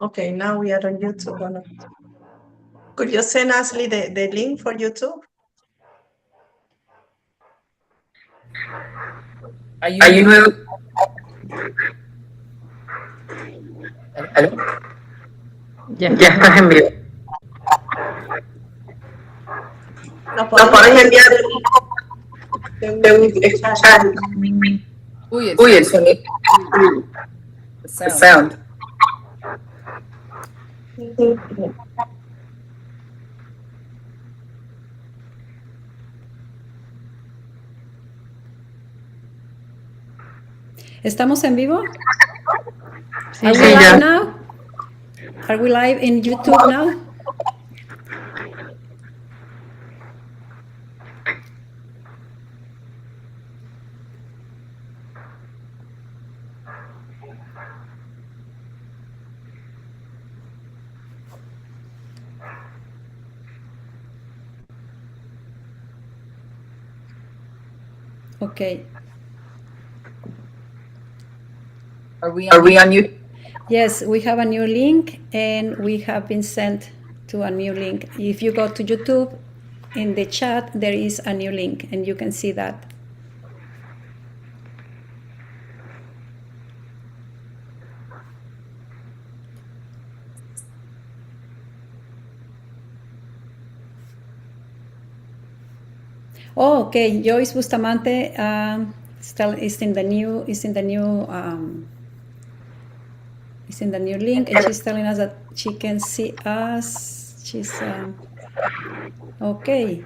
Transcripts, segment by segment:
Okay, now we are on YouTube. Or not? Could you send Ashley the link for YouTube? Are Are you you nuevo? nuevo? Hello? ¿Aló? Ya Ya estás en estás en vivo. vivo. Nos Nos puedes puedes enviar enviar de escuchar. escuchar. Uy, el Uy, el sonido. sonido. The The sound. sound. ¿Estamos en vivo? Sí, Are we Sí, live ya. now? Are we live in YouTube now? Okay. Are we Are on we you? on you? Yes, we have a new link and we have been sent to a new link. If you go to YouTube, in the chat, there is a new link and you can see that. Oh, okay. Joyce Bustamante is in the new link, and she's telling us that she can see us. She's okay.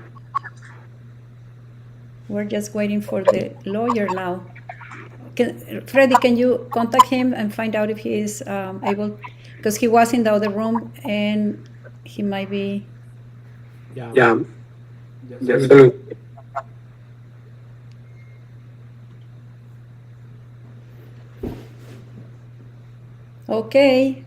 We're just waiting for the lawyer now. Freddy, can you contact him and find out if he is able? Because he was in the other room and he might be. Ya. Ya solo. Okay.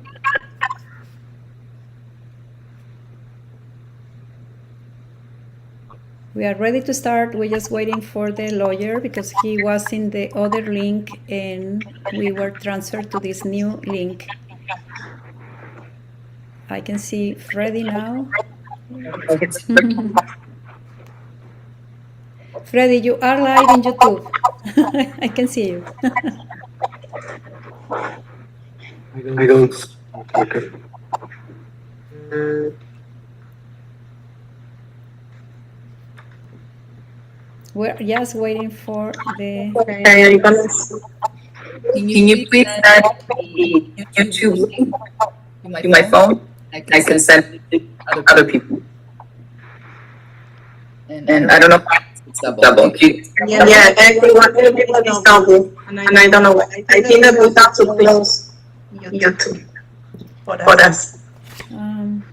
We are ready to start. We're just waiting for the lawyer because he was in the other link and we were transferred to this new link. I can see Freddy now. Freddy, you are live in YouTube. I can see you. I don't. Okay. We're just waiting for the. Okay, Can you Can you please please send send the the YouTube YouTube link link to my to my phone? phone? I can I can send send it it to to other other people. people. And I And don't I know don't know if if it's it's double. double. Yeah, everyone is double. And And I don't know why. I think that we have to close YouTube YouTube for for us. us. Um,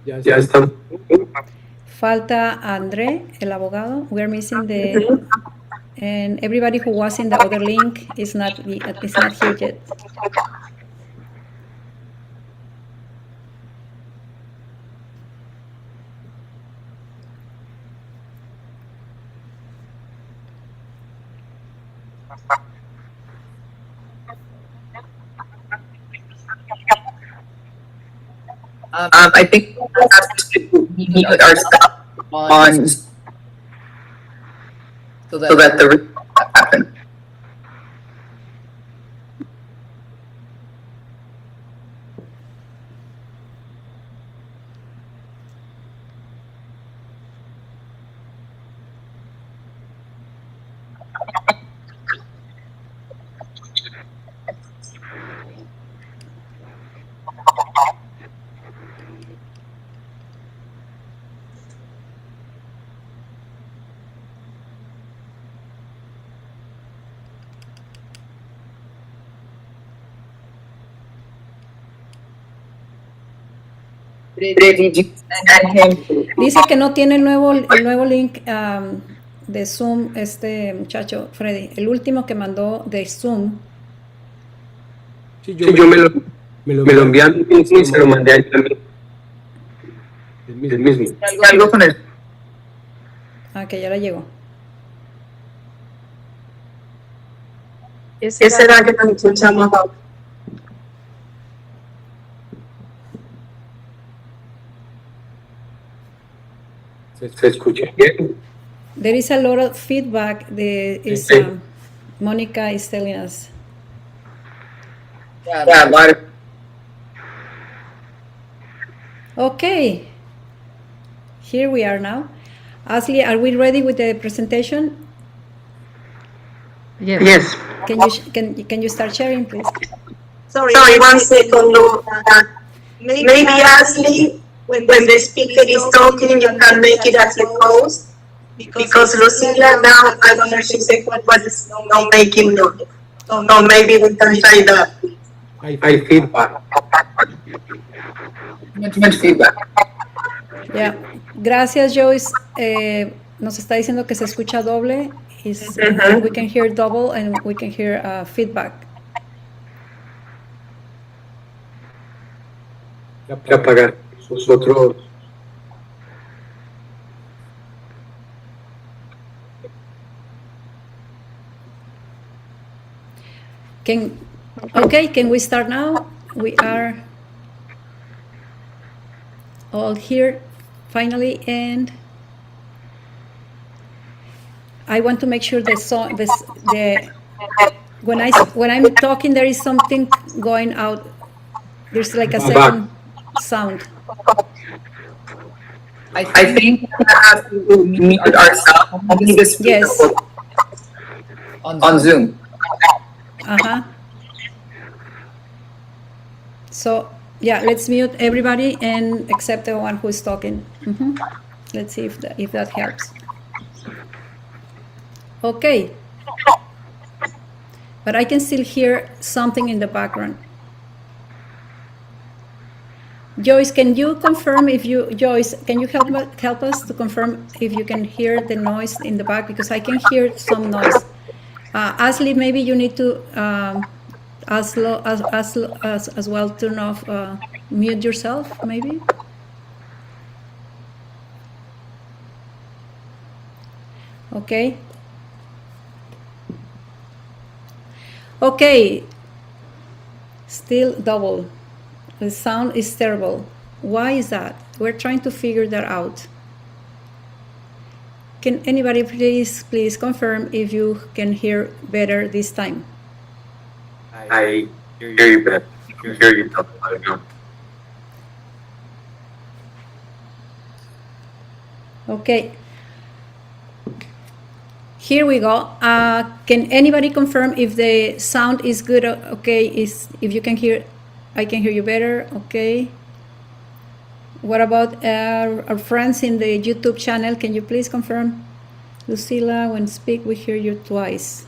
Ya estamos. Falta André, el abogado. We're missing the. And everybody who was in the other link is not here yet. I think we have to We put our stuff on so so that the happen. Did you send him? Dice que no tiene el nuevo link de Zoom, este muchacho, Freddy. El último que mandó de Zoom. Sí, Sí, yo me lo envié a mí mismo y se lo mandé a él también. El mismo. Algo con él. Ah, que ya la llegó. ¿Qué será que nos escuchamos ahora? Se escucha bien. There is a lot of feedback. Sí. Monica is telling us. Yeah, but Okay. Here we are now. Ashley, are we ready with the presentation? Yes. yes. Can you start sharing, please? Sorry, 1 second. No, maybe Ashley, when the speaker is talking, you can make it as a post. Because Lucila now, I don't know if she said what is not making noise. So maybe we can try that. I feedback. Much feedback. Yeah. Gracias, Joyce. Nos está diciendo que se escucha doble. We can hear double and we can hear feedback. Que apagar nosotros. Can we start now? We are all here finally, and I want to make sure when I'm talking there is something going out. There's like a second sound. I think we have to mute ourselves on the speaker. Yes. On Zoom. So yeah, let's mute everybody and except the one who is talking. Let's see if that helps. Okay. But I can still hear something in the background. Joyce, can you confirm Joyce, can you help us to confirm if you can hear the noise in the back, because I can hear some noise. Ashley, maybe you need to as well turn off, mute yourself, maybe. Okay. Okay. Still double. The sound is terrible. Why is that? We're trying to figure that out. Can anybody please confirm if you can hear better this time? I hear you better. I hear you better. Okay. Here we go. Can anybody confirm if the sound is good? Okay, if you can hear, I can hear you better. Okay. What about our friends in the YouTube channel? Can you please confirm? Lucila, when speak, we hear you twice.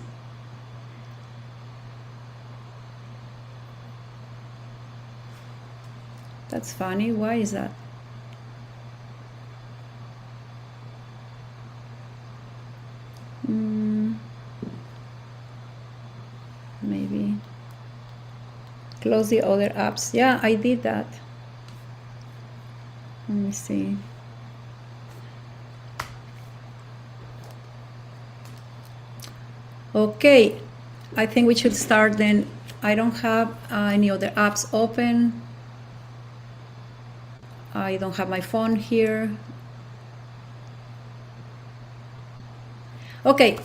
That's funny. Why is that? Maybe close the other apps. Yeah, I did that. Let me see. Okay, I think we should start then. I don't have any other apps open. I don't have my phone here. Okay,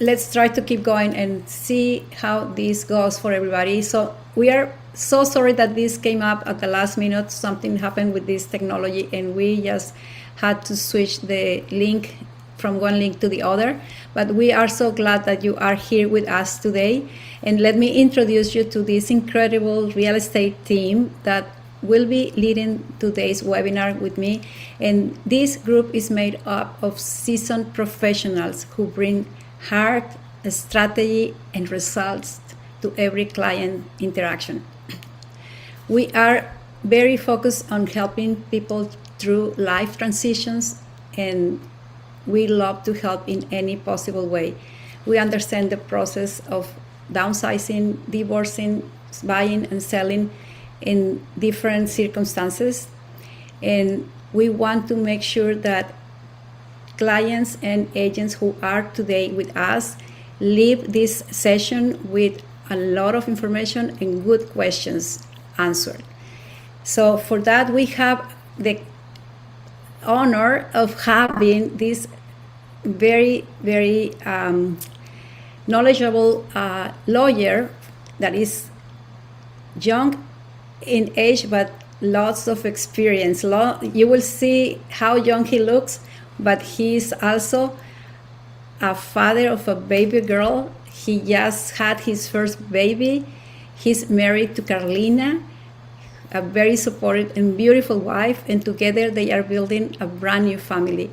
let's try to keep going and see how this goes for everybody. So we are so sorry that this came up at the last minute. Something happened with this technology and we just had to switch the link from one link to the other. But we are so glad that you are here with us today. And let me introduce you to this incredible real estate team that will be leading today's webinar with me. And this group is made up of seasoned professionals who bring hard strategy and results to every client interaction. We are very focused on helping people through life transitions, and we love to help in any possible way. We understand the process of downsizing, divorcing, buying and selling in different circumstances, and we want to make sure that clients and agents who are today with us leave this session with a lot of information and good questions answered. So for that, we have the honor of having this very, very knowledgeable lawyer that is young in age, but lots of experience. You will see how young he looks, but he's also a father of a baby girl. He just had his first baby. He's married to Carolina, a very supportive and beautiful wife, and together they are building a brand new family.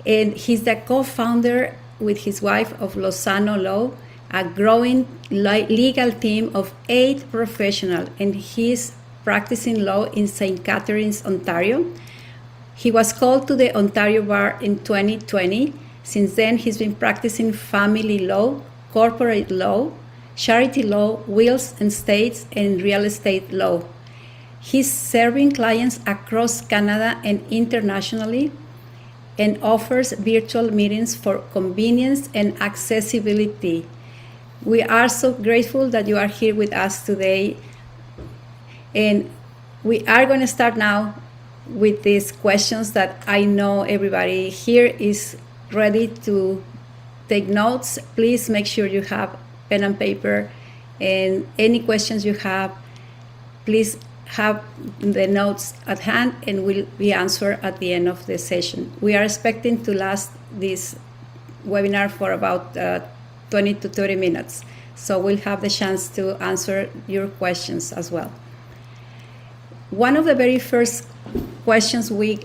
And he's the co-founder with his wife of Lozano Law, a growing legal team of 8 professionals, and he's practicing law in St. Catharines, Ontario. He was called to the Ontario Bar in 2020. Since then, he's been practicing family law, corporate law, charity law, wills and estates, and real estate law. He's serving clients across Canada and internationally, and offers virtual meetings for convenience and accessibility. We are so grateful that you are here with us today. And we are going to start now with these questions that I know everybody here is ready to take notes. Please make sure you have pen and paper, and any questions you have, please have the notes at hand and will be answered at the end of the session. We are expecting to last this webinar for about 20 to 30 minutes. So we'll have the chance to answer your questions as well. One of the very first questions we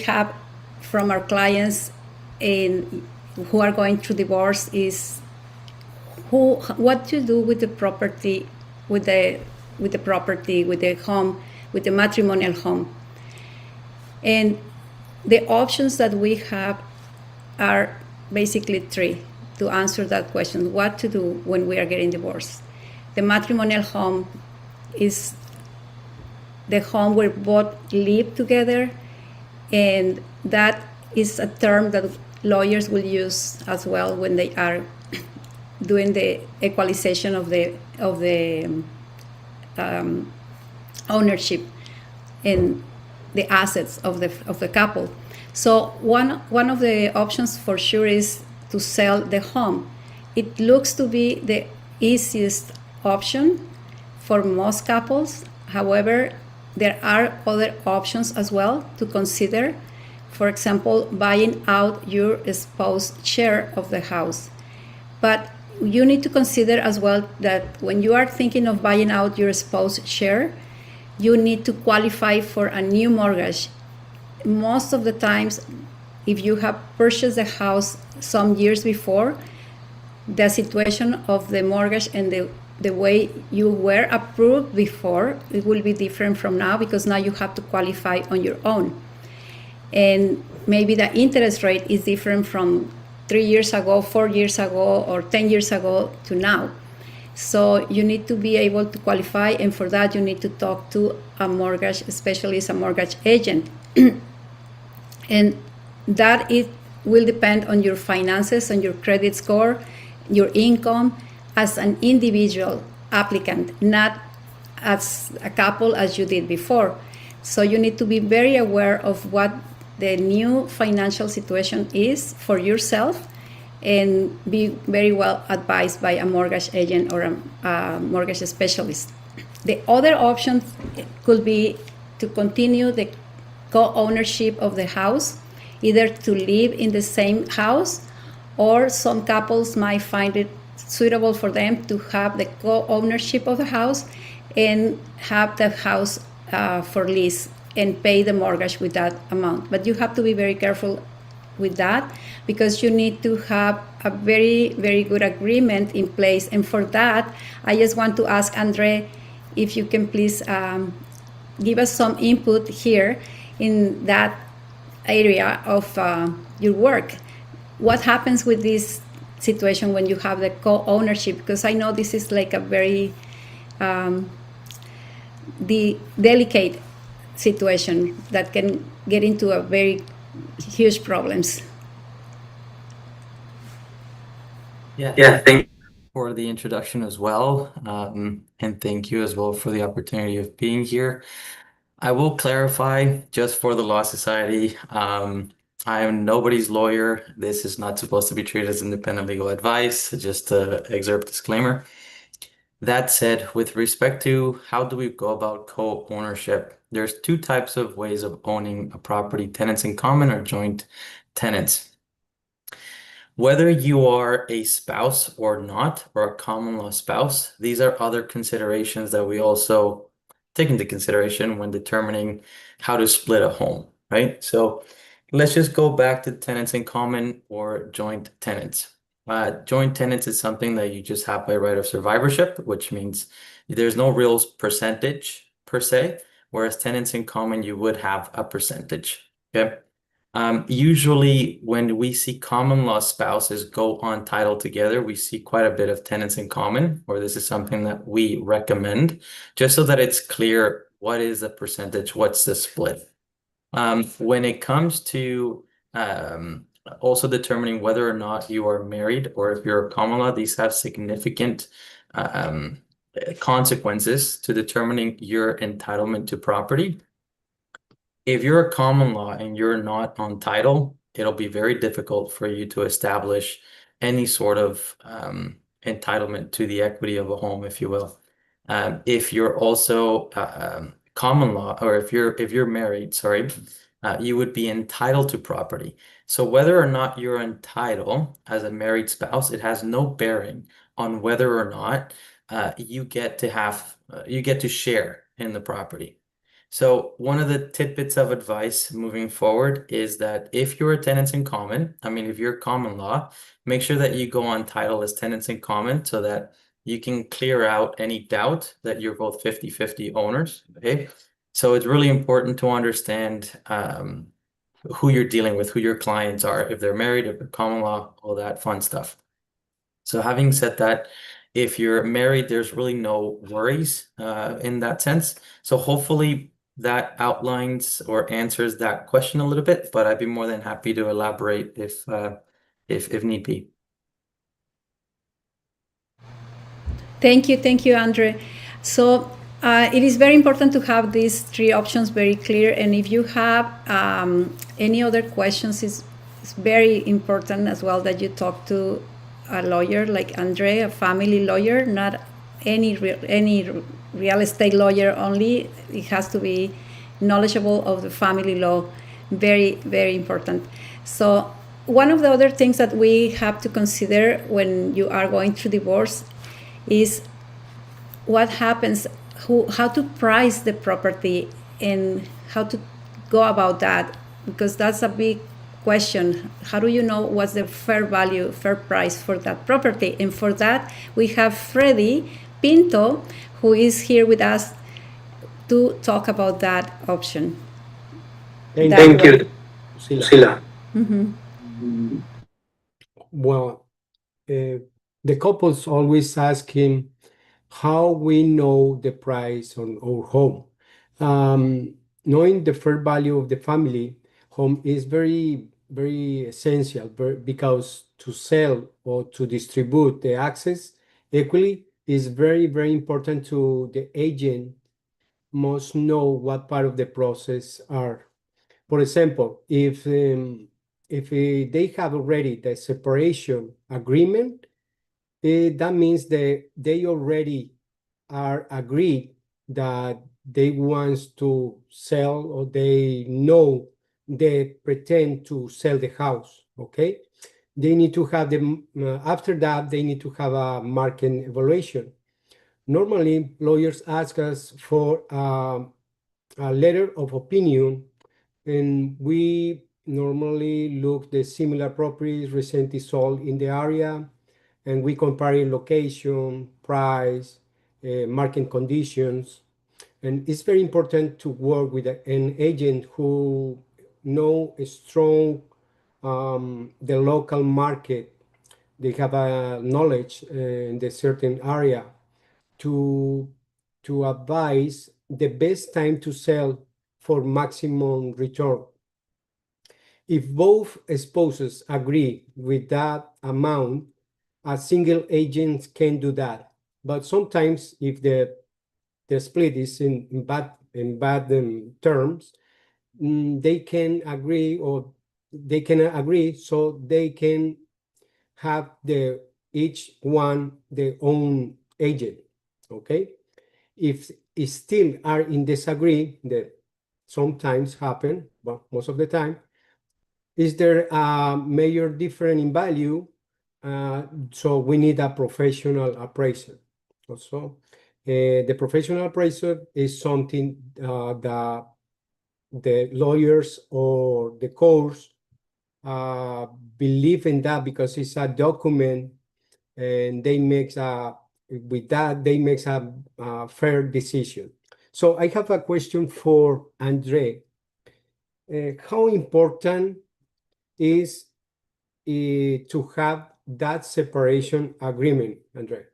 have from our clients who are going through divorce is what to do with the property, with the home, with the matrimonial home. And the options that we have are basically 3 to answer that question: what to do when we are getting divorced. The matrimonial home is the home where both live together, and that is a term that lawyers will use as well when they are doing the equalization of the ownership and the assets of the couple. So one of the options for sure is to sell the home. It looks to be the easiest option for most couples. However, there are other options as well to consider. For example, buying out your spouse's share of the house. But you need to consider as well that when you are thinking of buying out your spouse's share, you need to qualify for a new mortgage. Most of the times, if you have purchased the house some years before, the situation of the mortgage and the way you were approved before, it will be different from now, because now you have to qualify on your own. And maybe the interest rate is different from 3 years ago, 4 years ago, or 10 years ago to now. So you need to be able to qualify, and for that you need to talk to a mortgage specialist, a mortgage agent. And that it will depend on your finances, on your credit score, your income as an individual applicant, not as a couple as you did before. So you need to be very aware of what the new financial situation is for yourself, and be very well advised by a mortgage agent or a mortgage specialist. The other option could be to continue the co-ownership of the house, either to live in the same house, or some couples might find it suitable for them to have the co-ownership of the house and have the house for lease and pay the mortgage with that amount. But you have to be very careful with that, because you need to have a very, very good agreement in place. And for that, I just want to ask André if you can please give us some input here in that area of your work. What happens with this situation when you have the co-ownership? Because I know this is like a very delicate situation that can get into a very huge problems. Yeah, thank for the introduction as well, and thank you as well for the opportunity of being here. I will clarify just for the Law Society, I am nobody's lawyer. This is not supposed to be treated as independent legal advice, just to excerpt disclaimer. That said, with respect to how do we go about co-ownership, there's two types of ways of owning a property, tenants in common or joint tenants. Whether you are a spouse or not, or a common law spouse, these are other considerations that we also take into consideration when determining how to split a home, right? So let's just go back to tenants in common or joint tenants. Joint tenants is something that you just have by right of survivorship, which means there's no real percentage per se, whereas tenants in common, you would have a percentage, okay? Usually when we see common law spouses go on title together, we see quite a bit of tenants in common, or this is something that we recommend, just so that it's clear what is the percentage, what's the split. When it comes to also determining whether or not you are married or if you're a common law, these have significant consequences to determining your entitlement to property. If you're a common law and you're not on title, it'll be very difficult for you to establish any sort of entitlement to the equity of a home, if you will. If you're also common law, or if you're married, sorry, you would be entitled to property. So whether or not you're entitled as a married spouse, it has no bearing on whether or not you get to share in the property. So one of the tidbits of advice moving forward is that if you're tenants in common, if you're common law, make sure that you go on title as tenants in common so that you can clear out any doubt that you're both 50-50 owners, okay? So it's really important to understand who you're dealing with, who your clients are, if they're married, if they're common law, all that fun stuff. So having said that, if you're married, there's really no worries in that sense. So hopefully that outlines or answers that question a little bit, but I'd be more than happy to elaborate if need be. Thank you, Andre. So it is very important to have these three options very clear. And if you have any other questions, it's very important as well that you talk to a lawyer like Andre, a family lawyer, not any real estate lawyer only. It has to be knowledgeable of the family law. Very, very important. So one of the other things that we have to consider when you are going through divorce is what happens, how to price the property and how to go about that, because that's a big question. How do you know what's the fair value, fair price for that property? And for that, we have Freddy Pinto, who is here with us to talk about that option. Thank you, Lucila. Well, the couples always ask him how we know the price on our home. Knowing the fair value of the family home is very, very essential because to sell or to distribute the access equally is very, very important. To the agent must know what part of the process are. For example, if they have already the separation agreement, that means that they already are agreed that they want to sell, or they know they pretend to sell the house, okay? They need to have after that, they need to have a market evaluation. Normally, lawyers ask us for a letter of opinion, and we normally look the similar properties recently sold in the area, and we compare location, price, market conditions, And it's very important to work with an agent who know a strong the local market. They have a knowledge in the certain area to advise the best time to sell for maximum return. If both spouses agree with that amount, a single agent can do that. But sometimes if the split is in bad terms, they can agree, or they cannot agree, so they can have each one their own agent. Okay, if still are in disagree, that sometimes happen, but most of the time, is there a major difference in value? So we need a professional appraiser. Also, the professional appraiser is something that the lawyers or the courts believe in, that because it's a document, and they make with that they make a fair decision. So I have a question for André. How important is to have that separation agreement, André?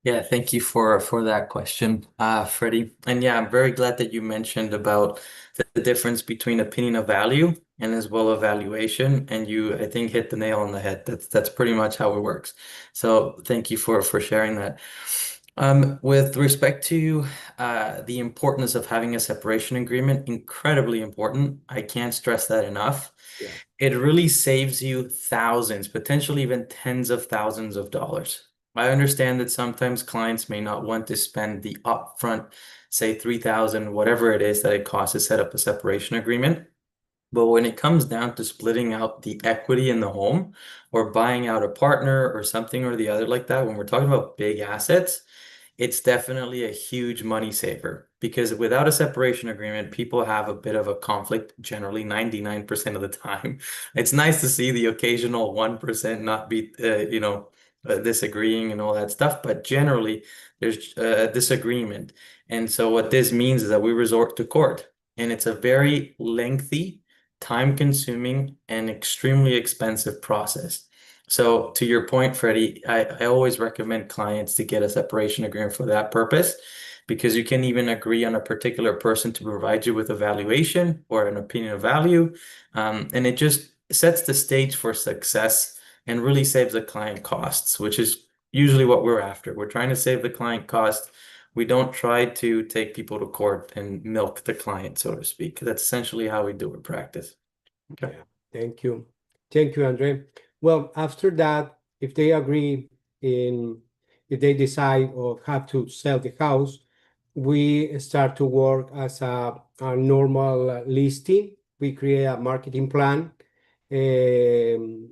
Yeah, thank you for that question, Freddie. And yeah, I'm very glad that you mentioned about the difference between opinion of value and as well evaluation. And you, I think, hit the nail on the head. That's pretty much how it works. So thank you for sharing that. With respect to the importance of having a separation agreement, incredibly important. I can't stress that enough. Yeah. It really saves you thousands, potentially even tens of thousands of dollars. I understand that sometimes clients may not want to spend the upfront, say $3,000, whatever it is that it costs to set up a separation agreement. But when it comes down to splitting out the equity in the home or buying out a partner or something or the other like that, when we're talking about big assets, it's definitely a huge money saver, because without a separation agreement, people have a bit of a conflict, generally 99% of the time. It's nice to see the occasional 1% not be, disagreeing and all that stuff, but generally there's a disagreement. And so what this means is that we resort to court, and it's a very lengthy, time-consuming, and extremely expensive process. So to your point, Freddie, I always recommend clients to get a separation agreement for that purpose, because you can even agree on a particular person to provide you with a valuation or an opinion of value. And it just sets the stage for success and really saves the client costs, which is usually what we're after. We're trying to save the client cost. We don't try to take people to court and milk the client, so to speak. That's essentially how we do it in practice. Okay. Yeah. Thank you. Thank you, André. Well, after that, if they agree if they decide or have to sell the house, we start to work as a normal listing. We create a marketing plan, and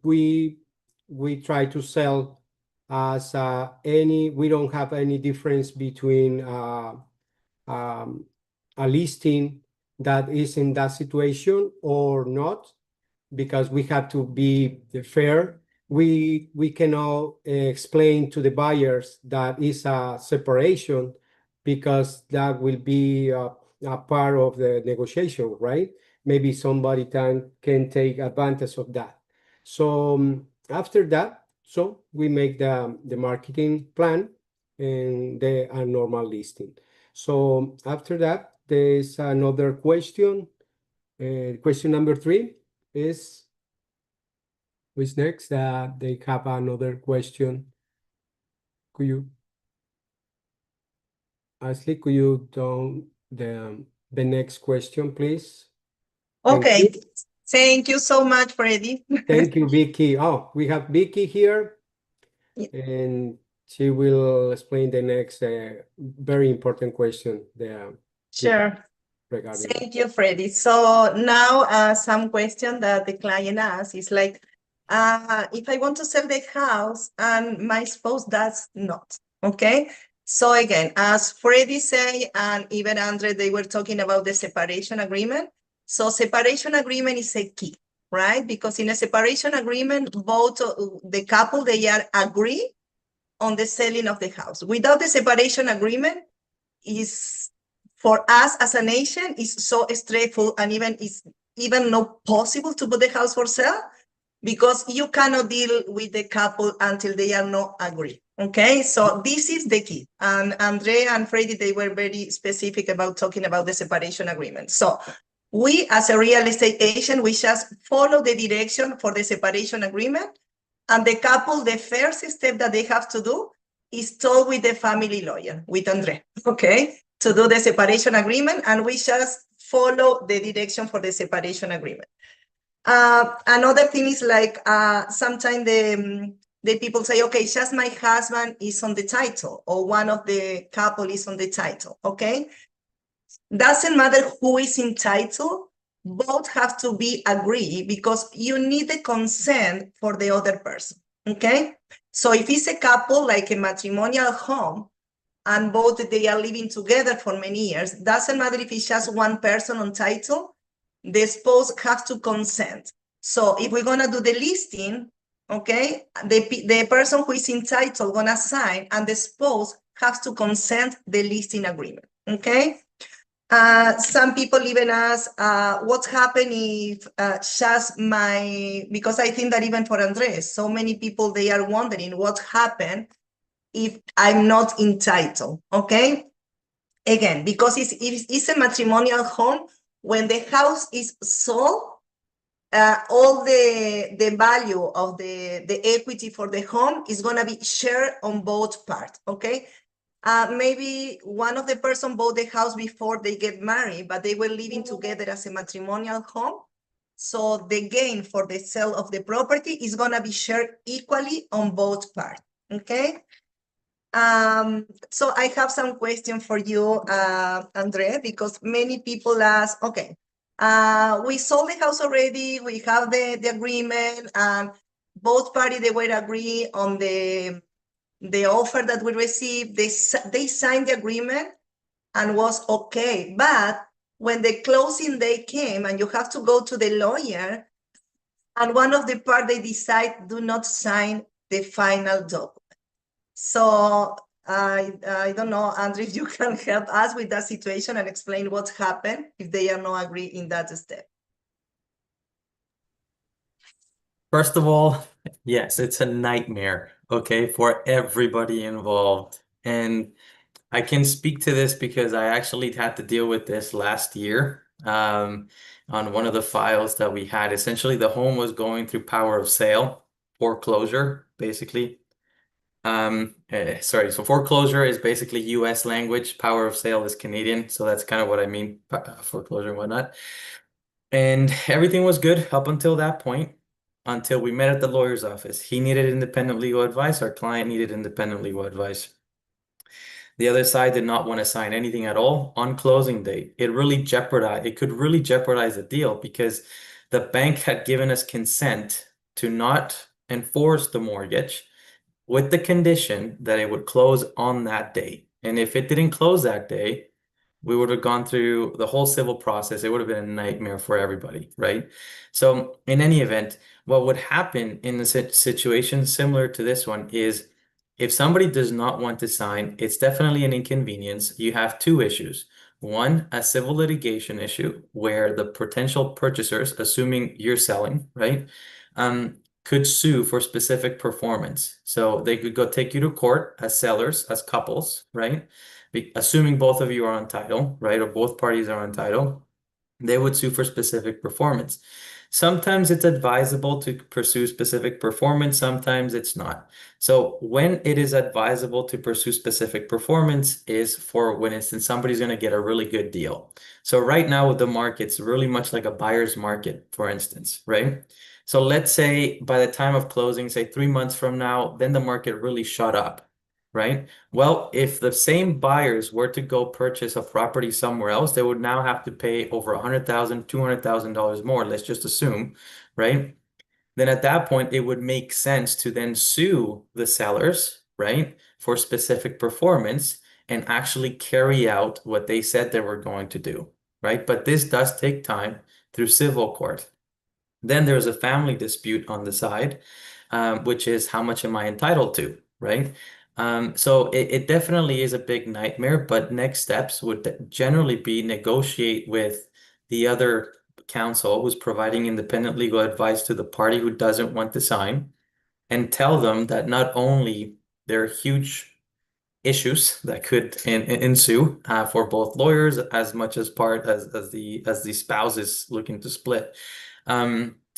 we try to sell as we don't have any difference between a listing that is in that situation or not, because we have to be fair. We cannot explain to the buyers that is a separation, because that will be a part of the negotiation, right? Maybe somebody can take advantage of that. So after that, so we make the marketing plan and the normal listing. So after that, there's another question. Question number 3 is, who's next? They have another question. Could you, Ashley, could you do the next question, please? Okay. Thank you so much, Freddy. Thank you, Vicky. Oh, we have Vicky here, Yeah. and she will explain the next very important question. Sure. Regarding Thank you, Freddy. So now some question that the client asks is like, if I want to sell the house and my spouse does not, okay? So again, as Freddy say, and even André, they were talking about the separation agreement. So separation agreement is a key, right? Because in a separation agreement, both the couple, they are agree on the selling of the house. Without the separation agreement, is for us as a nation is so stressful, and even not possible to put the house for sale, because you cannot deal with the couple until they are not agree. Okay, so this is the key. And André and Freddy, they were very specific about talking about the separation agreement. So we, as a real estate agent, we just follow the direction for the separation agreement. And the couple, the first step that they have to do is talk with the family lawyer, with André, okay, to do the separation agreement. And we just follow the direction for the separation agreement. Another thing is like sometimes the people say, okay, just my husband is on the title, or one of the couple is on the title, okay? Doesn't matter who is in title, both have to be agree, because you need the consent for the other person, okay? So if it's a couple, like a matrimonial home, and both they are living together for many years, doesn't matter if it's just one person on title, the spouse has to consent. So if we're gonna do the listing, okay, the person who is in title gonna sign, and the spouse has to consent the listing agreement, okay? Some people even ask, what's happening if just because I think that even for André, so many people, they are wondering what happened if I'm not entitled, okay? Again, because it's a matrimonial home, when the house is sold, all the value of the equity for the home is gonna be shared on both parts, okay? Maybe one of the person bought the house before they get married, but they were living together as a matrimonial home. So the gain for the sale of the property is gonna be shared equally on both parts, okay? So I have some question for you, André, because many people ask, okay, we sold the house already, we have the agreement, and both parties, they were agree on the offer that we received. They signed the agreement and was okay. But when the closing day came and you have to go to the lawyer, and one of the part, they decide do not sign the final document. So I don't know, André, if you can help us with that situation and explain what happened if they are not agree in that step. First of all, yes, it's a nightmare, okay, for everybody involved. And I can speak to this because I actually had to deal with this last year on one of the files that we had. Essentially, the home was going through power of sale, foreclosure, basically. Sorry, so foreclosure is basically US language, power of sale is Canadian, so that's kind of what I mean, foreclosure and whatnot. And everything was good up until that point, until we met at the lawyer's office. He needed independent legal advice, our client needed independent legal advice. The other side did not want to sign anything at all on closing day. It could really jeopardize the deal, because the bank had given us consent to not enforce the mortgage, with the condition that it would close on that day. And if it didn't close that day, we would have gone through the whole civil process. It would have been a nightmare for everybody, right? So in any event, what would happen in the situation similar to this one is, if somebody does not want to sign, it's definitely an inconvenience. You have two issues. One, a civil litigation issue where the potential purchasers, assuming you're selling, right, could sue for specific performance. So they could go take you to court as sellers, as couples, right? Assuming both of you are on title, right? Or both parties are on title, they would sue for specific performance. Sometimes it's advisable to pursue specific performance, sometimes it's not. So when it is advisable to pursue specific performance is for when instance somebody's going to get a really good deal. So right now with the market's really much like a buyer's market, for instance, right? So let's say by the time of closing, say 3 months from now, then the market really shot up, right? Well, if the same buyers were to go purchase a property somewhere else, they would now have to pay over $100,000, $200,000 more, let's just assume, right? Then at that point, it would make sense to then sue the sellers, right, for specific performance and actually carry out what they said they were going to do, right? But this does take time through civil court. Then there's a family dispute on the side, which is how much am I entitled to, right? So it definitely is a big nightmare, but next steps would generally be negotiate with the other counsel who's providing independent legal advice to the party who doesn't want to sign, and tell them that not only there are huge issues that could ensue for both lawyers as much as part as the spouse is looking to split.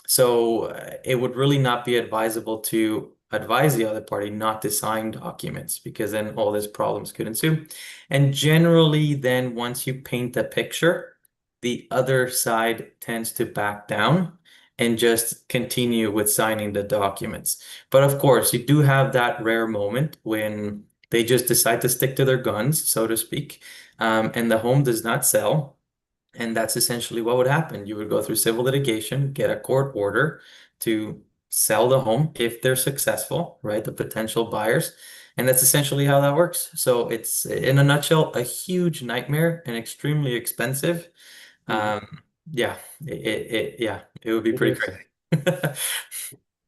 So it would really not be advisable to advise the other party not to sign documents, because then all these problems could ensue. And generally, then once you paint a picture, the other side tends to back down and just continue with signing the documents. But of course, you do have that rare moment when they just decide to stick to their guns, so to speak, and the home does not sell. And that's essentially what would happen. You would go through civil litigation, get a court order to sell the home if they're successful, right? The potential buyers. And that's essentially how that works. So it's, in a nutshell, a huge nightmare and extremely expensive. Yeah, it would be It pretty is. crazy.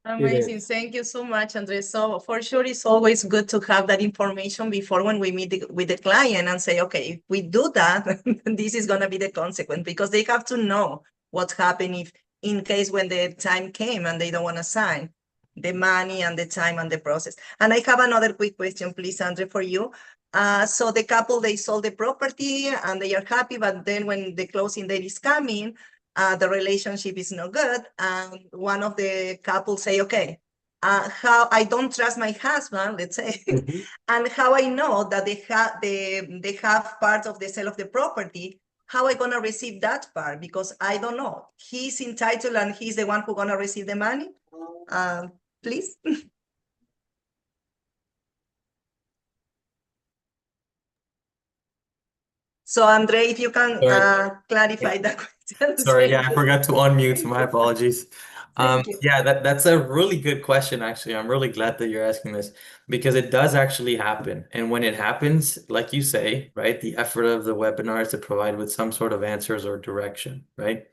Amazing. Thank you so much, André. So for sure, it's always good to have that information before when we meet with the client and say, okay, if we do that, this is going to be the consequence, because they have to know what's happening if in case when the time came and they don't want to sign the money and the time and the process. And I have another quick question, please, André, for you. So the couple, they sold the property and they are happy, but then when the closing date is coming, the relationship is no good, and one of the couples say, okay, how I don't trust my husband, let's say, and how I know that they have part of the sale of the property, how I gonna receive that part? Because I don't know. He's entitled and he's the one who gonna receive the money. Please. So André, if you can clarify that question. Sorry, yeah, I forgot to unmute. My apologies. Thank you. Yeah, that's a really good question, actually. I'm really glad that you're asking this, because it does actually happen. And when it happens, like you say, right, the effort of the webinar is to provide with some sort of answers or direction, right?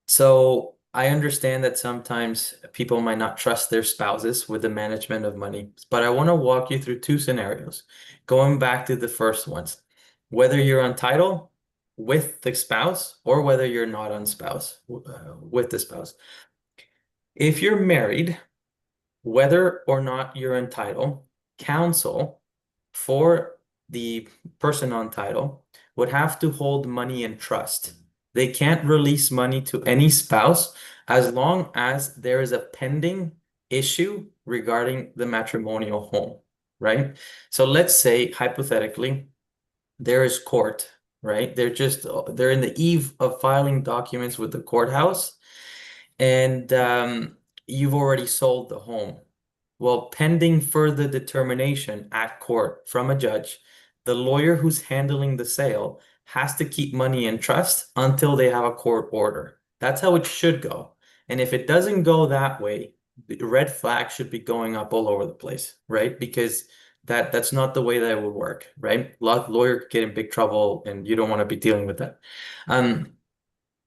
So I understand that sometimes people might not trust their spouses with the management of money, but I want to walk you through two scenarios. Going back to the first ones, whether you're on title with the spouse or whether you're not on spouse with the spouse. If you're married, whether or not you're on title, counsel for the person on title would have to hold money in trust. They can't release money to any spouse as long as there is a pending issue regarding the matrimonial home, right? So let's say, hypothetically, there is court, right? They're in the eve of filing documents with the courthouse, and you've already sold the home. Well, pending further determination at court from a judge, the lawyer who's handling the sale has to keep money in trust until they have a court order. That's how it should go. And if it doesn't go that way, the red flag should be going up all over the place, right? Because that's not the way that it would work, right? A lot of lawyer could get in big trouble, and you don't want to be dealing with that.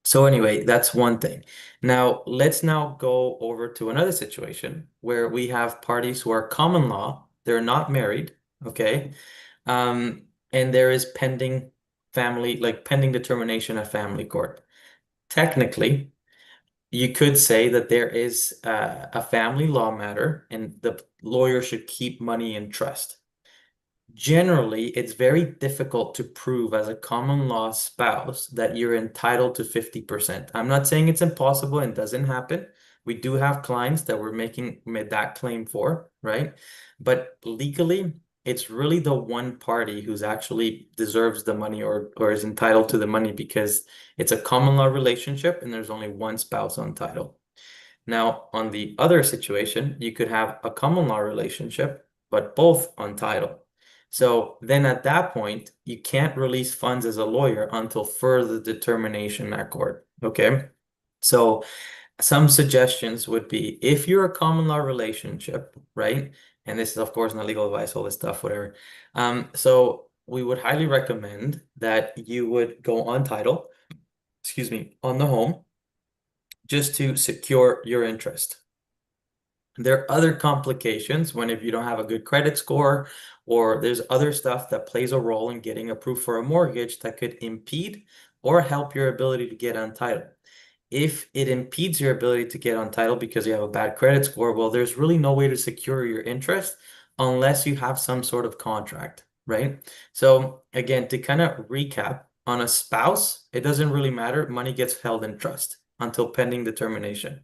So anyway, that's one thing. Now, let's now go over to another situation where we have parties who are common law, they're not married, okay? And there is pending determination of family court. Technically, you could say that there is a family law matter and the lawyer should keep money in trust. Generally, it's very difficult to prove as a common law spouse that you're entitled to 50%. I'm not saying it's impossible and doesn't happen. We do have clients that we're made that claim for, right? But legally, it's really the one party who's actually deserves the money or is entitled to the money, because it's a common law relationship and there's only one spouse on title. Now, on the other situation, you could have a common law relationship, but both on title. So then at that point, you can't release funds as a lawyer until further determination at court, okay? So some suggestions would be, if you're a common law relationship, right? And this is, of course, not legal advice, all this stuff, whatever. So we would highly recommend that you would go on title, on the home, just to secure your interest. There are other complications when if you don't have a good credit score or there's other stuff that plays a role in getting approved for a mortgage that could impede or help your ability to get on title. If it impedes your ability to get on title because you have a bad credit score, well, there's really no way to secure your interest unless you have some sort of contract, right? So again, to kind of recap, on a spouse, it doesn't really matter. Money gets held in trust until pending determination.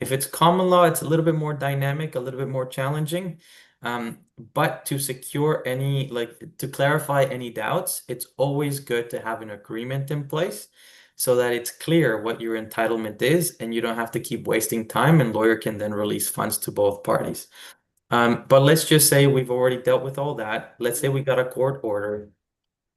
If it's common law, it's a little bit more dynamic, a little bit more challenging. But to secure any, like to clarify any doubts, it's always good to have an agreement in place so that it's clear what your entitlement is and you don't have to keep wasting time and lawyer can then release funds to both parties. But let's just say we've already dealt with all that. Let's say we got a court order.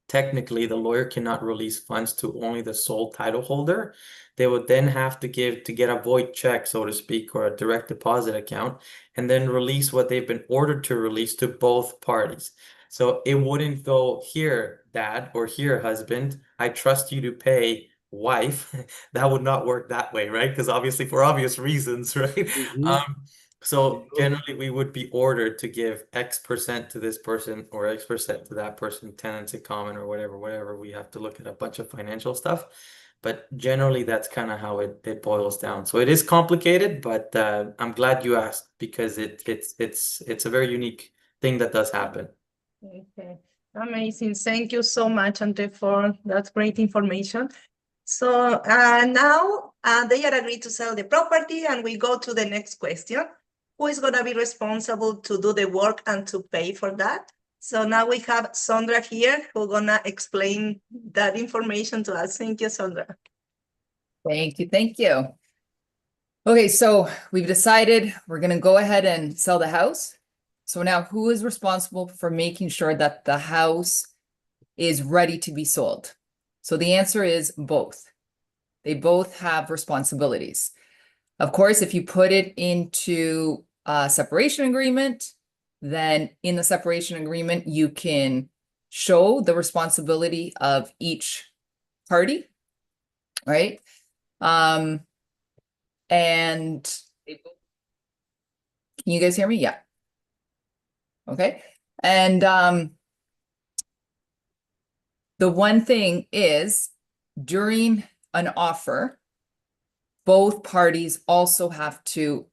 Technically, the lawyer cannot release funds to only the sole title holder. They would then have to get a void check, so to speak, or a direct deposit account, and then release what they've been ordered to release to both parties. So it wouldn't go, here, dad, or here, husband, I trust you to pay wife. That would not work that way, right? Because obviously for obvious reasons, right? So generally we would be ordered to give X% to this person or X% to that person, tenants in common or whatever. We have to look at a bunch of financial stuff. But generally that's kind of how it boils down. So it is complicated, but I'm glad you asked because it's a very unique thing that does happen. Okay, amazing. Thank you so much, André, for that great information. So now they are agreed to sell the property, and we go to the next question. Who is going to be responsible to do the work and to pay for that? So now we have Sondra here who's going to explain that information to us. Thank you, Sondra. Thank you. Thank you. Okay, so we've decided we're going to go ahead and sell the house. So now who is responsible for making sure that the house is ready to be sold? So the answer is both. They both have responsibilities. Of course, if you put it into a separation agreement, then in the separation agreement, you can show the responsibility of each party, right? And can you guys hear me? Yeah. Okay. And the one thing is during an offer, both parties also have to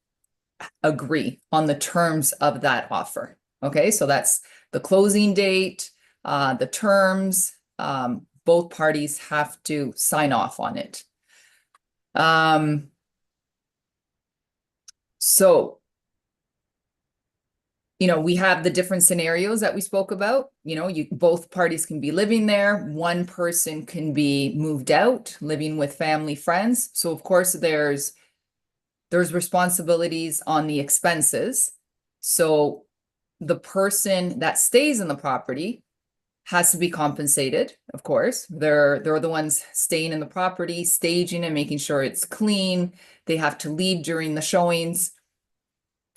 agree on the terms of that offer. Okay, so that's the closing date, the terms, both parties have to sign off on it. So, you know, we have the different scenarios that we spoke about. You know, both parties can be living there. One person can be moved out, living with family, friends. So of course there's responsibilities on the expenses. So the person that stays in the property has to be compensated, of course. They're the ones staying in the property, staging and making sure it's clean. They have to leave during the showings.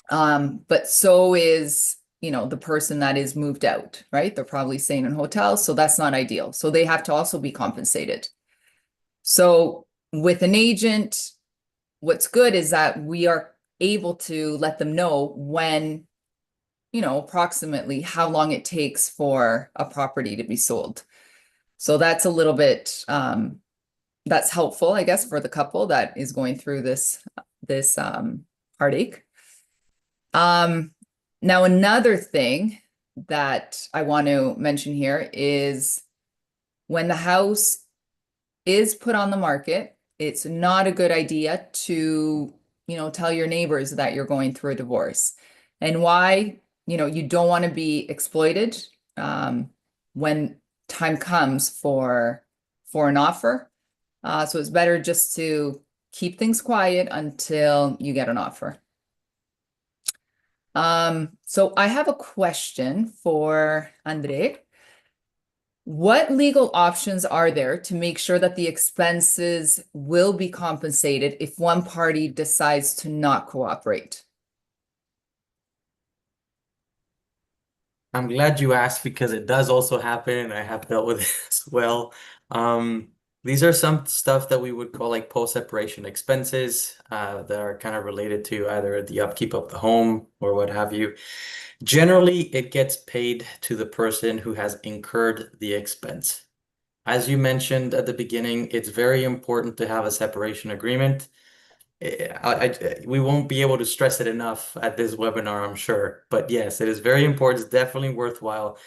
But so is, you know, the person that is moved out, right? They're probably staying in hotels, so that's not ideal. So they have to also be compensated. So with an agent, what's good is that we are able to let them know when, you know, approximately how long it takes for a property to be sold. So that's a little bit, that's helpful, I guess, for the couple that is going through this heartache. Now another thing that I want to mention here is when the house is put on the market, it's not a good idea to, you know, tell your neighbors that you're going through a divorce. And why? You know, you don't want to be exploited when time comes for an offer. So it's better just to keep things quiet until you get an offer. So I have a question for André. What legal options are there to make sure that the expenses will be compensated if one party decides to not cooperate? I'm glad you asked because it does also happen and I have dealt with it as well. These are some stuff that we would call like post-separation expenses that are kind of related to either the upkeep of the home or what have you. Generally, it gets paid to the person who has incurred the expense. As you mentioned at the beginning, it's very important to have a separation agreement. We won't be able to stress it enough at this webinar, I'm sure. But yes, it is very important. It's definitely worthwhile.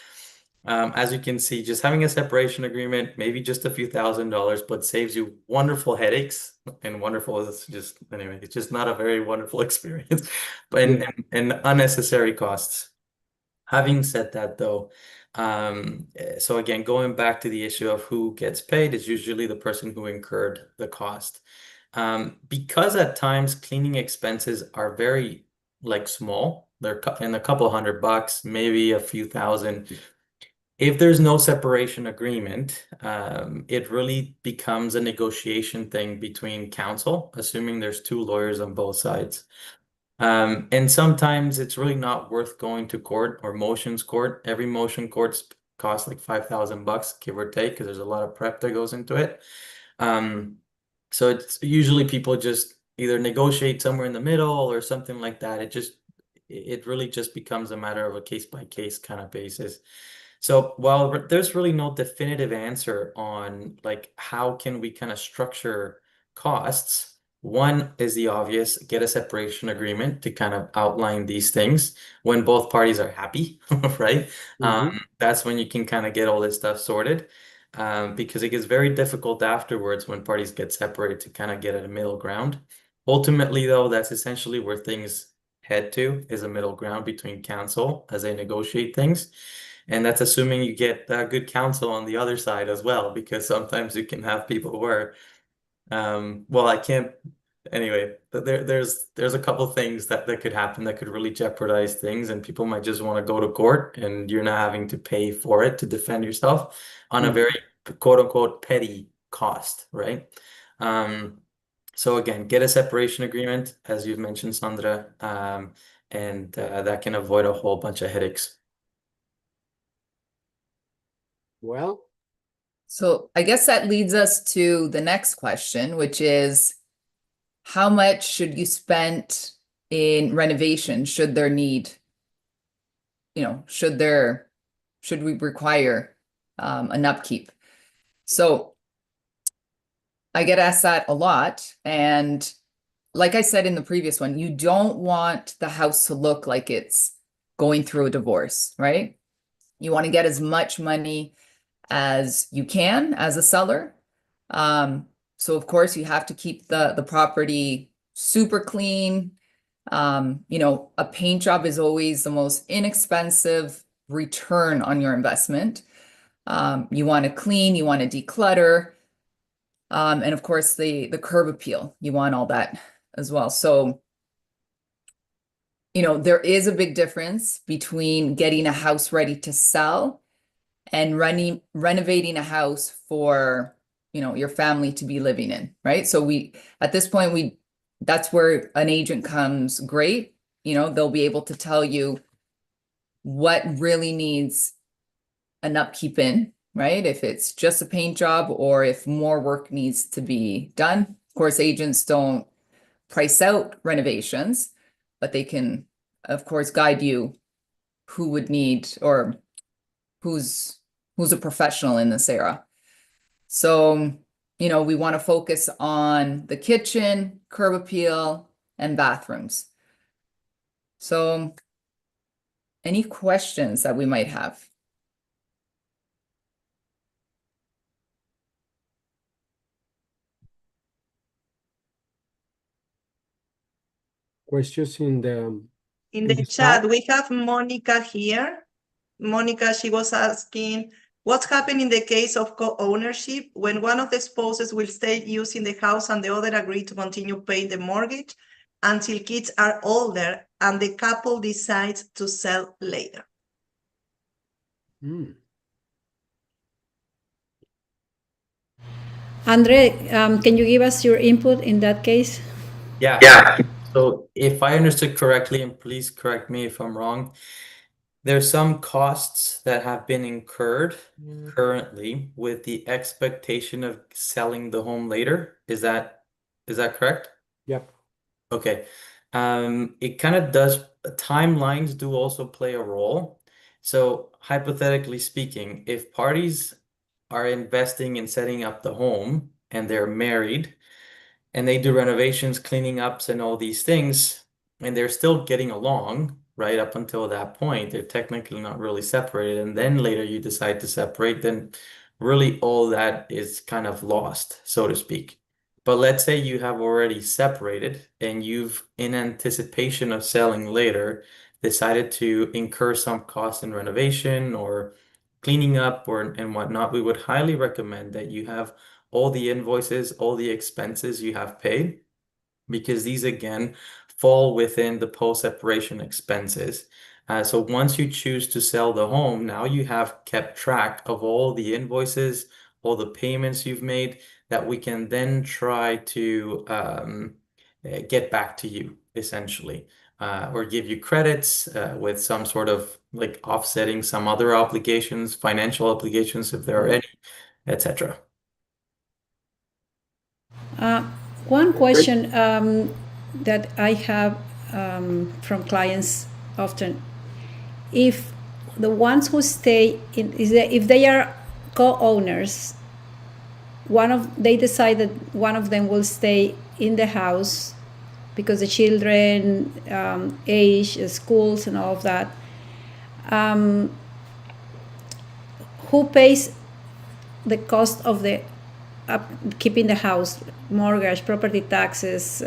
As you can see, just having a separation agreement, maybe just a few $1,000s, but saves you wonderful headaches. And wonderful is just, anyway, it's just not a very wonderful experience, but and unnecessary costs. Having said that, though, so again, going back to the issue of who gets paid is usually the person who incurred the cost. Because at times cleaning expenses are very like small, they're in a couple $100, maybe a few thousand. If there's no separation agreement, it really becomes a negotiation thing between counsel, assuming there's two lawyers on both sides. And sometimes it's really not worth going to court or motions court. Every motion court costs like $5,000, give or take, because there's a lot of prep that goes into it. So it's usually people just either negotiate somewhere in the middle or something like that. It really just becomes a matter of a case-by-case kind of basis. So while there's really no definitive answer on like how can we kind of structure costs, one is the obvious, get a separation agreement to kind of outline these things when both parties are happy, right? That's when you can kind of get all this stuff sorted, because it gets very difficult afterwards when parties get separated to kind of get at a middle ground. Ultimately, though, that's essentially where things head to, is a middle ground between counsel as they negotiate things. And that's assuming you get good counsel on the other side as well, because sometimes you can have people where, well, I can't, anyway, there's a couple things that could happen that could really jeopardize things, and people might just want to go to court and you're not having to pay for it to defend yourself on a very quote unquote petty cost, right? So again, get a separation agreement, as you've mentioned, Sondra, and that can avoid a whole bunch of headaches. Well, So I guess that leads us to the next question, which is how much should you spend in renovation? Should there need, should we require an upkeep? So I get asked that a lot. And like I said in the previous one, you don't want the house to look like it's going through a divorce, right? You want to get as much money as you can as a seller. So of course you have to keep the property super clean. A paint job is always the most inexpensive return on your investment. You want to clean, you want to declutter. And of course the curb appeal, you want all that as well. So, there is a big difference between getting a house ready to sell and renovating a house for, your family to be living in, right? So at this point, that's where an agent comes great. They'll be able to tell you what really needs an upkeep in, right? If it's just a paint job or if more work needs to be done. Of course, agents don't price out renovations, but they can, of course, guide you who would need or who's a professional in this era. So, we want to focus on the kitchen, curb appeal, and bathrooms. So, any questions that we might have? questions in the chat. We have Monica here. Monica, she was asking, what's happened in the case of co-ownership when one of the spouses will stay using the house and the other agree to continue paying the mortgage until kids are older and the couple decides to sell later? André, can you give us your input in that case? Yeah. So if I understood correctly, and please correct me if I'm wrong, There's some costs that have been incurred currently with the expectation of selling the home later. Is that correct? Yep. Okay. It kind of does, timelines do also play a role. So hypothetically speaking, if parties are investing in setting up the home and they're married and they do renovations, cleaning ups and all these things, and they're still getting along right up until that point, they're technically not really separated, and then later you decide to separate, then really all that is kind of lost, so to speak. But let's say you have already separated and you've, in anticipation of selling later, decided to incur some cost in renovation or cleaning up or and whatnot. We would highly recommend that you have all the invoices, all the expenses you have paid, because these again fall within the post-separation expenses. So once you choose to sell the home, now you have kept track of all the invoices, all the payments you've made, that we can then try to get back to you, essentially, or give you credits with some sort of like offsetting some other obligations, financial obligations, if there are any, etc. One question that I have from clients often: if the ones who stay in, if they are co-owners, they decide that one of them will stay in the house because the children age, schools, and all of that. Who pays the cost of the keeping the house, mortgage, property taxes,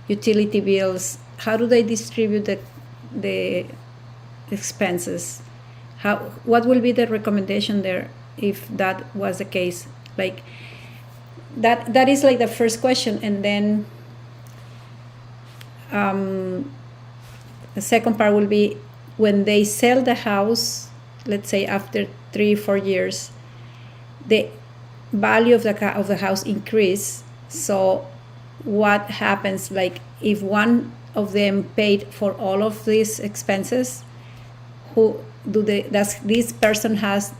utility bills? How do they distribute the expenses? What will be the recommendation there if that was the case? Like that is like the first question, and then the second part will be when they sell the house, let's say after 3-4 years, the value of the house increase. So what happens, like if one of them paid for all of these expenses, does this person has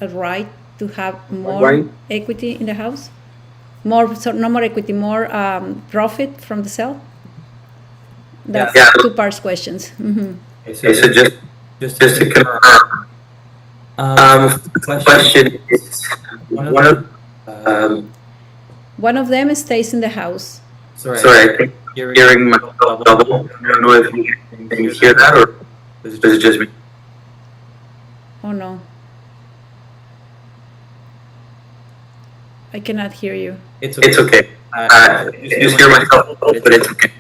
a right to have more equity in the house? No more equity, more profit from the sale? That's two parts questions. Mm-hmm. Okay, so just to confirm, the question is one of them stays in the house. Sorry, I think hearing myself double. I don't know if you can hear that, or is it just me? Oh no, I cannot hear you. It's okay. Just hear myself, but it's okay.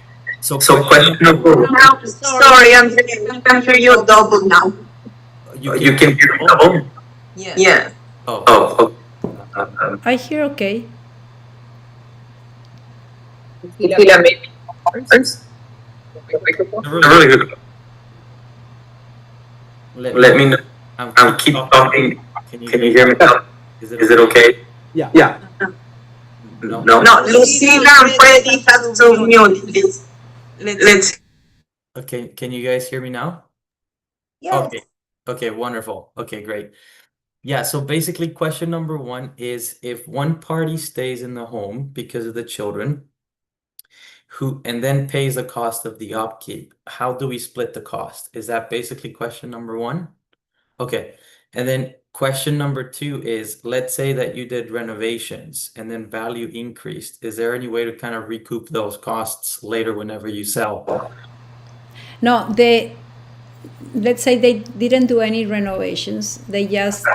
So question number one. Sorry, André, I can hear you double now. You can hear me double? Yeah. Oh, I hear okay. Lucila, maybe first? Really good. Let me know. I'll keep talking. Can you hear me now? Is it okay? Yeah. No, Lucila and Freddy have to mute, please. Let's. Okay, can you guys hear me now? Yes. Okay, wonderful. Okay, great. Yeah, so basically question number one is if one party stays in the home because of the children, and then pays the cost of the upkeep, how do we split the cost? Is that basically question number one? Okay, and then question number two is, let's say that you did renovations and then value increased. Is there any way to kind of recoup those costs later whenever you sell? No, let's say they didn't do any renovations. They just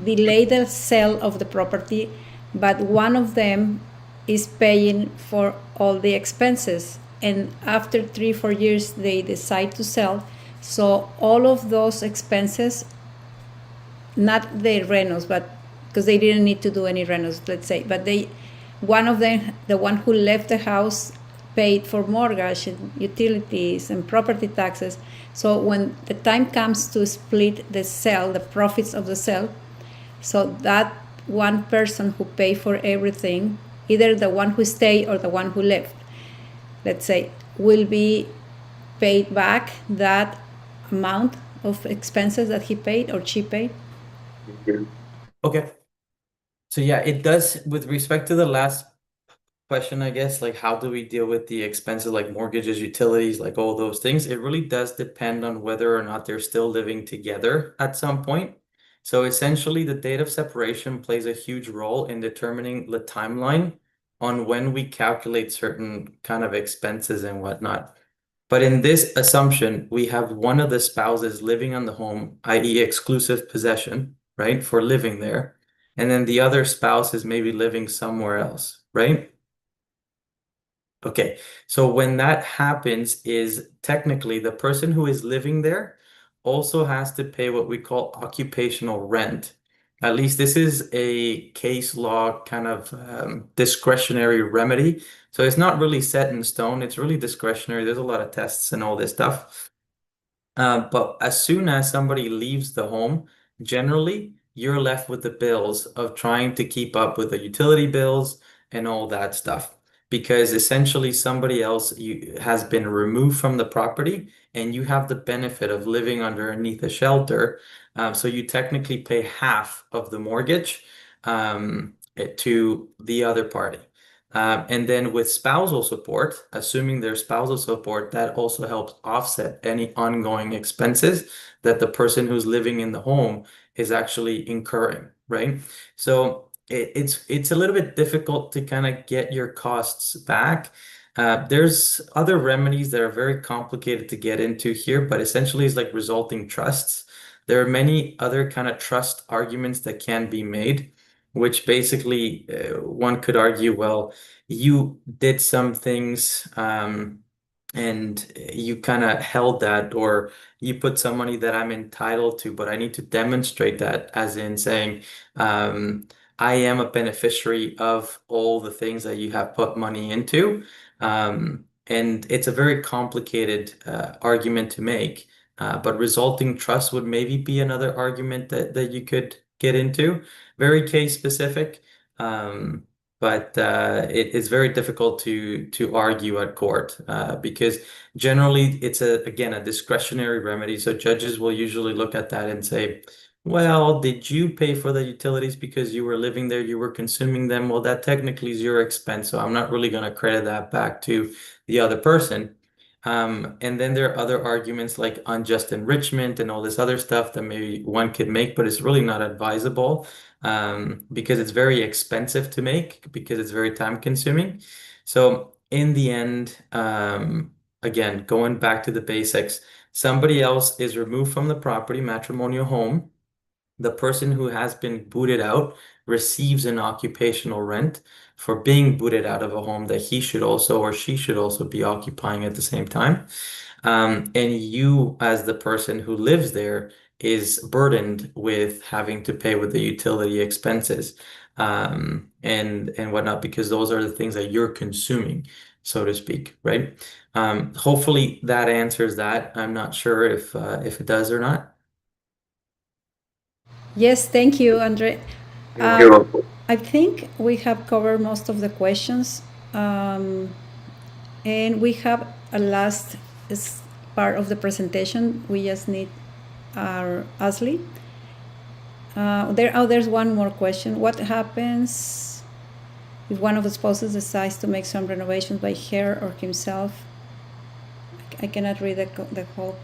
delayed the sale of the property, but one of them is paying for all the expenses. And after 3-4 years, they decide to sell. So all of those expenses, not the renos, but because they didn't need to do any renos, let's say, but one of them, the one who left the house, paid for mortgage and utilities and property taxes. So when the time comes to split the sale, the profits of the sale, so that one person who paid for everything, either the one who stayed or the one who left, let's say, will be paid back that amount of expenses that he paid or she paid? Okay. So yeah, it does with respect to the last question, I guess, like how do we deal with the expenses like mortgages, utilities, like all those things? It really does depend on whether or not they're still living together at some point. So essentially, the date of separation plays a huge role in determining the timeline on when we calculate certain kind of expenses and whatnot. But in this assumption, we have one of the spouses living on the home, i.e., exclusive possession, right, for living there. And then the other spouse is maybe living somewhere else, right? Okay, so when that happens is technically the person who is living there also has to pay what we call occupational rent. At least this is a case law kind of discretionary remedy. So it's not really set in stone. It's really discretionary. There's a lot of tests and all this stuff. But as soon as somebody leaves the home, generally you're left with the bills of trying to keep up with the utility bills and all that stuff. Because essentially somebody else has been removed from the property and you have the benefit of living underneath a shelter. So you technically pay half of the mortgage to the other party. And then with spousal support, assuming there's spousal support, that also helps offset any ongoing expenses that the person who's living in the home is actually incurring, right? So it's a little bit difficult to kind of get your costs back. There's other remedies that are very complicated to get into here, but essentially it's like resulting trusts. There are many other kind of trust arguments that can be made, which basically one could argue, well, you did some things and you kind of held that, or you put some money that I'm entitled to, but I need to demonstrate that, as in saying, I am a beneficiary of all the things that you have put money into. And it's a very complicated argument to make. But resulting trust would maybe be another argument that you could get into. Very case specific. But it is very difficult to argue at court because generally it's again a discretionary remedy. So judges will usually look at that and say, well, did you pay for the utilities because you were living there, you were consuming them? Well, that technically is your expense, so I'm not really going to credit that back to the other person. And then there are other arguments like unjust enrichment and all this other stuff that maybe one could make, but it's really not advisable because it's very expensive to make, because it's very time consuming. So in the end, again, going back to the basics, somebody else is removed from the property, matrimonial home. The person who has been booted out receives an occupational rent for being booted out of a home that he should also or she should also be occupying at the same time. And you, as the person who lives there, is burdened with having to pay with the utility expenses and whatnot, because those are the things that you're consuming, so to speak, right? Hopefully that answers that. I'm not sure if it does or not. Yes, thank you, André. You're welcome. I think we have covered most of the questions. And we have a last part of the presentation. We just need our Ashley. There's one more question. What happens if one of the spouses decides to make some renovations by her or himself? I cannot read the whole.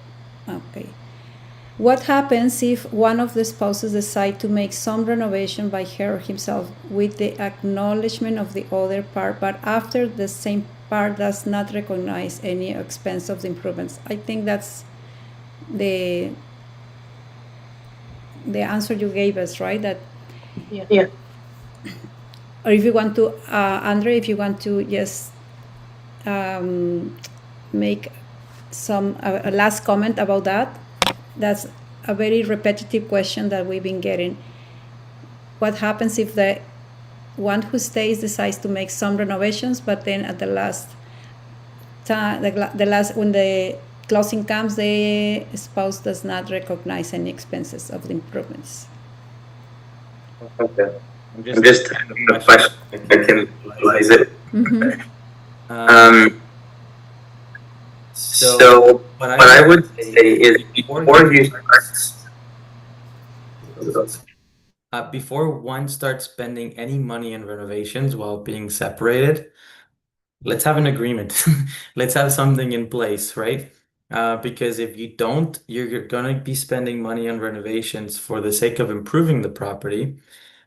Okay. What happens if one of the spouses decide to make some renovation by her or himself with the acknowledgement of the other part, but after the same part does not recognize any expense of the improvements? I think that's the answer you gave us, right? That Yeah. or if you want to, André, if you want to just make some a last comment about that. That's a very repetitive question that we've been getting. What happens if the one who stays decides to make some renovations, but then at the last time, when the closing comes, the spouse does not recognize any expenses of the improvements? Okay. I'm just the question. I can visualize it. Mm-hmm. So what I would say is before you before one starts spending any money in renovations while being separated, let's have an agreement. Let's have something in place, right? Because if you don't, you're going to be spending money on renovations for the sake of improving the property,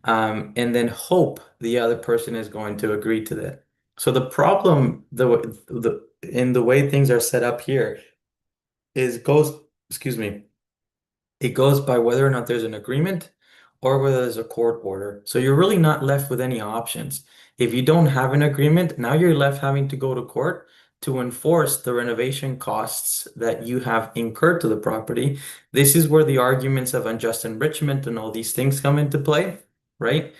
and then hope the other person is going to agree to that. So the problem, in the way things are set up here, excuse me, it goes by whether or not there's an agreement or whether there's a court order. So you're really not left with any options. If you don't have an agreement, now you're left having to go to court to enforce the renovation costs that you have incurred to the property. This is where the arguments of unjust enrichment and all these things come into play, right?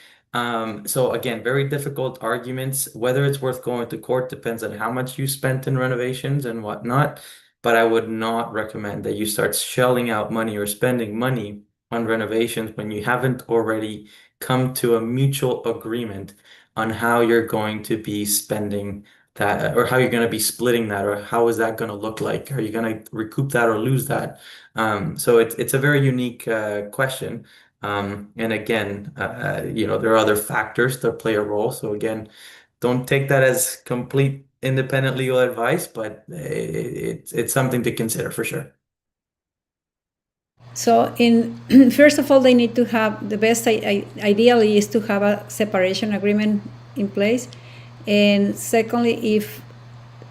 So again, very difficult arguments. Whether it's worth going to court depends on how much you spent in renovations and whatnot. But I would not recommend that you start shelling out money or spending money on renovations when you haven't already come to a mutual agreement on how you're going to be spending that, or how you're going to be splitting that, or how is that going to look like? Are you going to recoup that or lose that? So it's a very unique question. And again, there are other factors that play a role. So again, don't take that as complete independent legal advice, but it's something to consider for sure. So, first of all, they need to have the best. Ideally, is to have a separation agreement in place, and secondly, if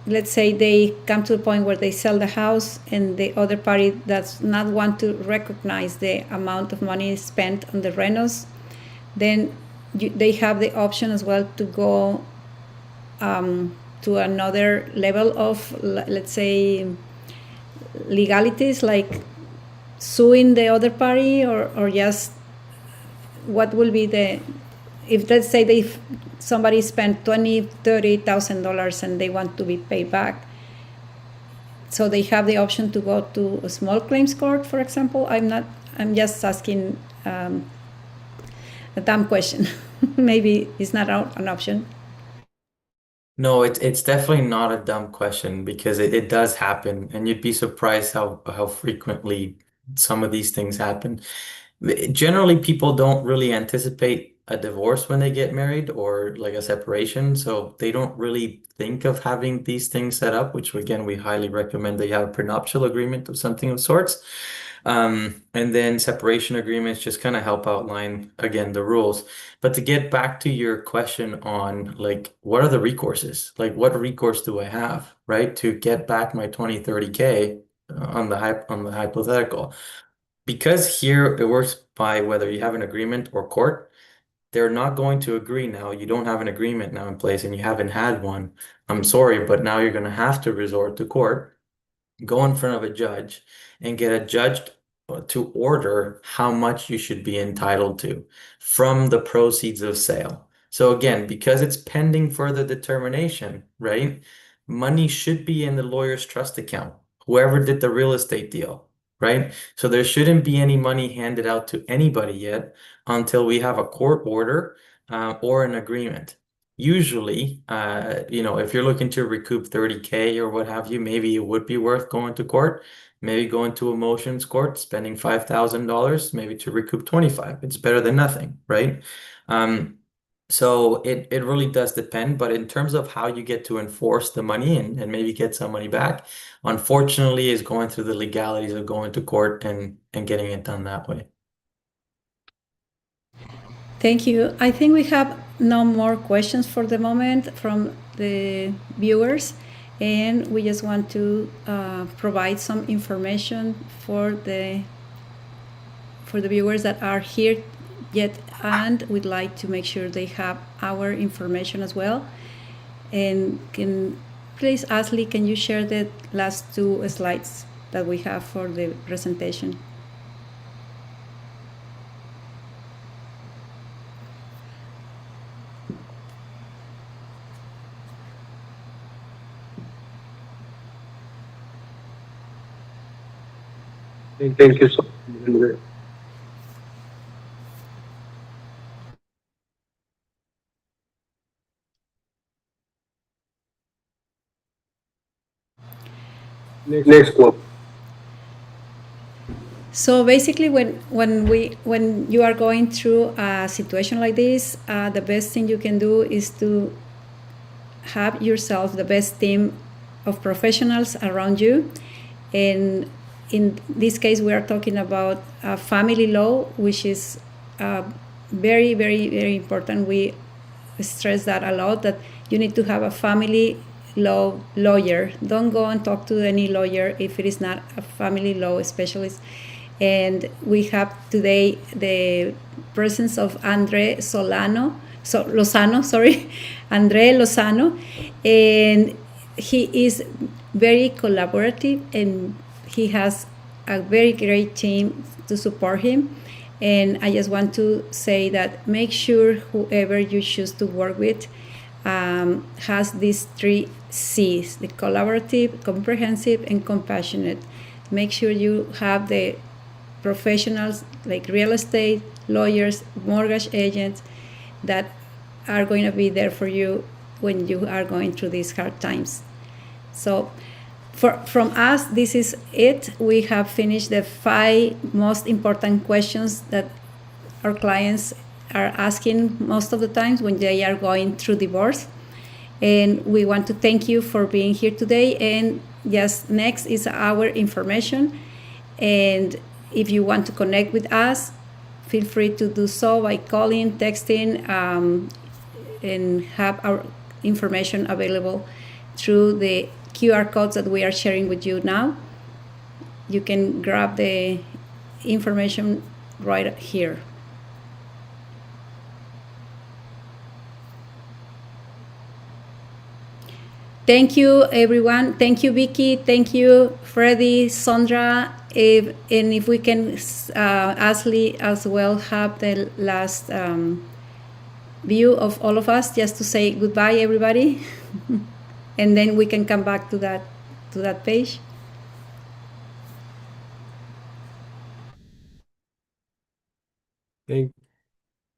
let's say they come to the point where they sell the house and the other party does not want to recognize the amount of money spent on the renos, then they have the option as well to go to another level of, let's say, legalities, like suing the other party, or just what will be if let's say somebody spent $20,000-$30,000 and they want to be paid back, so they have the option to go to a small claims court, for example. I'm just asking a dumb question. Maybe it's not an option. No, it's definitely not a dumb question, because it does happen, and you'd be surprised how frequently some of these things happen. Generally, people don't really anticipate a divorce when they get married, or like a separation, so they don't really think of having these things set up, which again, we highly recommend that you have a prenuptial agreement of something of sorts. And then separation agreements just kind of help outline, again, the rules. But to get back to your question on, like, what are the recourses? Like, what recourse do I have, right, to get back my 20, 30K on the hypothetical? Because here it works by whether you have an agreement or court. They're not going to agree now. You don't have an agreement now in place and you haven't had one. I'm sorry, but now you're going to have to resort to court, go in front of a judge, and get a judge to order how much you should be entitled to from the proceeds of sale. So again, because it's pending further determination, right? Money should be in the lawyer's trust account, whoever did the real estate deal, right? So there shouldn't be any money handed out to anybody yet until we have a court order or an agreement. Usually, if you're looking to recoup 30K or what have you, maybe it would be worth going to court, maybe going to a motions court, spending $5,000, maybe to recoup 25. It's better than nothing, right? So it really does depend, but in terms of how you get to enforce the money and maybe get some money back, unfortunately, is going through the legalities of going to court and getting it done that way. Thank you. I think we have no more questions for the moment from the viewers, and we just want to provide some information for the viewers that are here yet, and we'd like to make sure they have our information as well. And please, Ashley, can you share the last two slides that we have for the presentation? Thank you so much, André. Next quote. So basically, when you are going through a situation like this, the best thing you can do is to have yourself the best team of professionals around you. And in this case, we are talking about family law, which is very, very, very important. We stress that a lot, that you need to have a family law lawyer. Don't go and talk to any lawyer if it is not a family law specialist. And we have today the presence of André Lozano, André Lozano, and he is very collaborative, and he has a very great team to support him. And I just want to say that make sure whoever you choose to work with has these 3 C's: the collaborative, comprehensive, and compassionate. Make sure you have the professionals like real estate, lawyers, mortgage agents that are going to be there for you when you are going through these hard times. So from us, this is it. We have finished the 5 most important questions that our clients are asking most of the times when they are going through divorce. And we want to thank you for being here today. And yes, next is our information. And if you want to connect with us, feel free to do so by calling, texting, and have our information available through the QR codes that we are sharing with you now. You can grab the information right here. Thank you, everyone. Thank you, Vicky. Thank you, Freddy, Sondra. And if we can, Ashley as well, have the last view of all of us, just to say goodbye, everybody. And then we can come back to that page.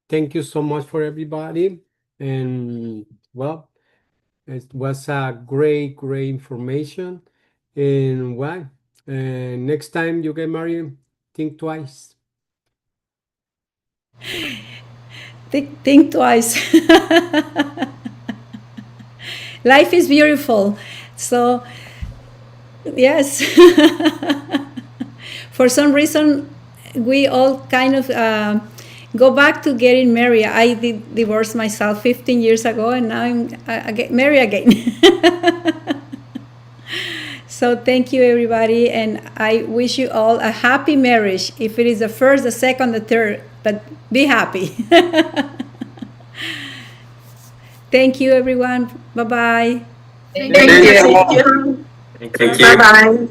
Thank you so much for everybody. And well, it was a great information. And well, next time you get married, think twice. Think twice. Life is beautiful. So, yes. For some reason, we all kind of go back to getting married. I did divorce myself 15 years ago, and now I get married again. So thank you, everybody, and I wish you all a happy marriage. If it is the first, the second, the third, but be happy. Thank you, everyone. Bye-bye. Thank you. Thank you. Bye-bye.